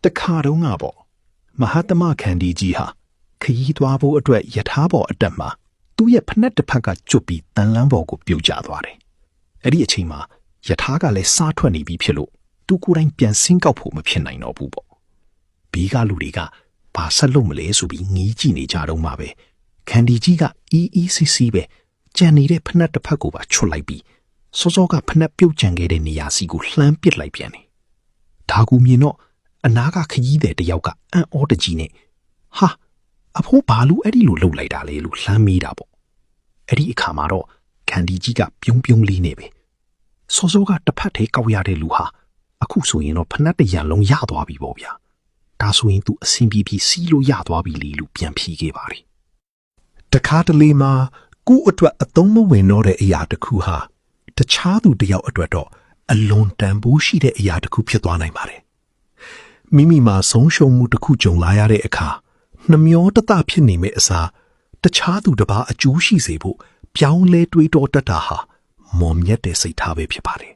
တခါတုန်းကပေါ့မဟာတမခန္ဒီကြီးဟာခရီးသွားဖို့အတွက်ယထာပေါ်အတက်မှာသူ့ရဲ့ဖနက်တစ်ဖက်ကကျွတ်ပြီးတန်လန်းပေါ်ကိုပြုတ်ကျသွားတယ်။အဲ့ဒီအချိန်မှာယထာကလည်းစားထွက်နေပြီဖြစ်လို့သူကိုယ်တိုင်ပြန်ဆင်းကောက်ဖို့မဖြစ်နိုင်တော့ဘူးပေါ့။ဘေးကလူတွေကဘာဆက်လုပ်မလဲဆိုပြီးငီးကြည့်နေကြတော့မှပဲခန္ဒီကြီးကအီးအီးစီးစီးပဲကြံနေတဲ့ဖနက်တစ်ဖက်ကိုပါချွတ်လိုက်ပြီးစောစောကဖနက်ပြုတ်ကျန်ခဲ့တဲ့နေရာစီကိုလှမ်းပစ်လိုက်ပြန်တယ်။ဒါကူမြင်တော့အနာကခကြီးတဲ့တယောက်ကအံ့ဩတကြီးနဲ့ဟာအဖိုးဘာလို့အဲ့ဒီလိုလှုပ်လိုက်တာလဲလို့လှမ်းမေးတာပေါ့အဲ့ဒီအခါမှာတော့ခန္ဒီကြီးကပြုံးပြုံးလေးနေပဲစောစောကတစ်ဖက်ထဲကောက်ရတဲ့လူဟာအခုဆိုရင်တော့ဖနက်တရံလုံးရသွားပြီပေါ့ဗျာဒါဆိုရင်သူအဆင်ပြေပြီးစီးလို့ရသွားပြီလေလို့ပြန်ဖြေခဲ့ပါတယ်တခါတလေမှာကိုယ့်အတွက်အသုံးမဝင်တော့တဲ့အရာတစ်ခုဟာတခြားသူတယောက်အတွက်တော့အလွန်တန်ဖိုးရှိတဲ့အရာတစ်ခုဖြစ်သွားနိုင်ပါတယ်မိမိမှာဆုံးရှုံးမှုတစ်ခုကြုံလာရတဲ့အခါနှမျောတတဖြစ်နေမယ့်အစားတခြားသူတစ်ပါးအကျိုးရှိစေဖို့ပြောင်းလဲတွေးတောတတ်တာဟာမော်မြတ်တဲ့စိတ်ထားပဲဖြစ်ပါတယ်